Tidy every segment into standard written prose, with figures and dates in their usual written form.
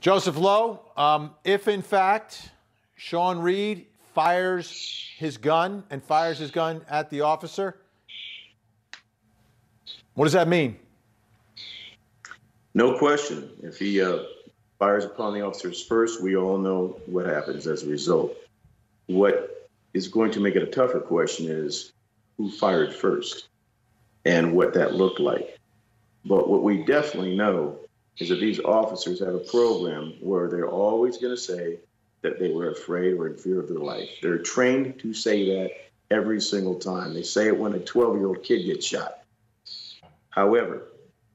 Joseph Lowe, if in fact Sean Reed fires his gun and fires his gun at the officer, what does that mean? No question. If he fires upon the officers first, we all know what happens as a result. What is going to make it a tougher question is who fired first and what that looked like. But what we definitely know is that these officers have a program where they're always going to say that they were afraid or in fear of their life. They're trained to say that every single time. They say it when a 12-year-old kid gets shot. However,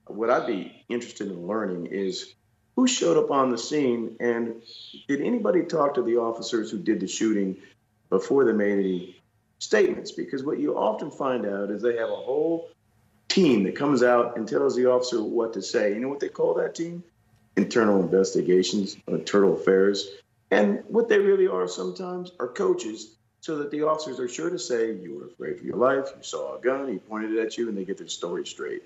what I'd be interested in learning is who showed up on the scene, and did anybody talk to the officers who did the shooting before they made any statements? Because what you often find out is they have a whole team that comes out and tells the officer what to say. You know what they call that team? Internal investigations, internal affairs. And what they really are sometimes are coaches, so that the officers are sure to say, you were afraid for your life, you saw a gun, he pointed it at you, and they get their story straight.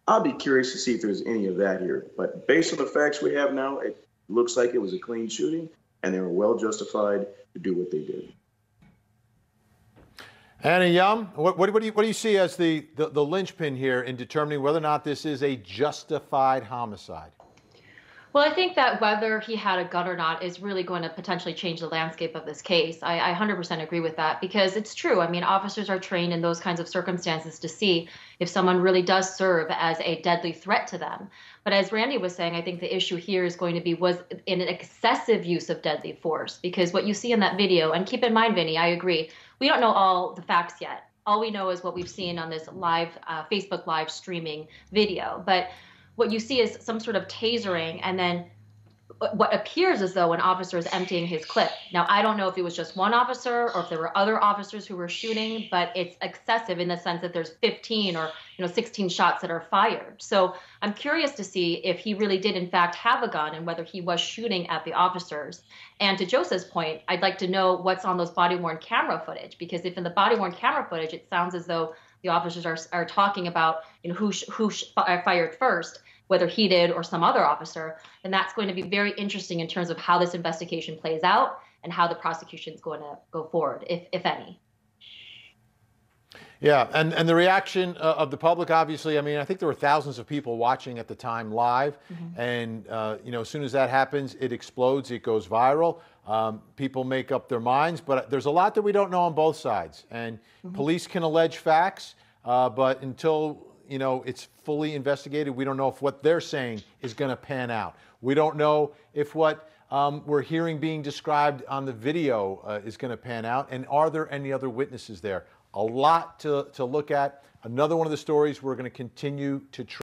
I'll be curious to see if there's any of that here. But based on the facts we have now, it looks like it was a clean shooting, and they were well justified to do what they did. Anna Yum, what do you see as the linchpin here in determining whether or not this is a justified homicide? Well, I think that whether he had a gun or not is really going to potentially change the landscape of this case. I 100% agree with that, because it's true. I mean, officers are trained in those kinds of circumstances to see if someone really does serve as a deadly threat to them. But as Randy was saying, I think the issue here is going to be, was in an excessive use of deadly force, because what you see in that video, and keep in mind, Vinny, I agree, we don't know all the facts yet. All we know is what we've seen on this live Facebook live streaming video. But what you see is some sort of tasering, and then what appears as though an officer is emptying his clip. Now, I don't know if it was just one officer or if there were other officers who were shooting, but it's excessive in the sense that there's 15 or 16 shots that are fired. So I'm curious to see if he really did in fact have a gun and whether he was shooting at the officers. And to Joseph's point, I'd like to know what's on those body-worn camera footage, because if in the body-worn camera footage it sounds as though the officers are talking about who fired first, whether he did or some other officer, then that's going to be very interesting in terms of how this investigation plays out and how the prosecution is going to go forward, if any. Yeah, and the reaction of the public, obviously, I mean, I think there were thousands of people watching at the time live, and as soon as that happens, it explodes, it goes viral. People make up their minds, but there's a lot that we don't know on both sides, and police can allege facts, but until it's fully investigated, we don't know if what they're saying is going to pan out. We don't know if what we're hearing being described on the video is going to pan out, and are there any other witnesses there? A lot to look at. Another one of the stories we're going to continue to track.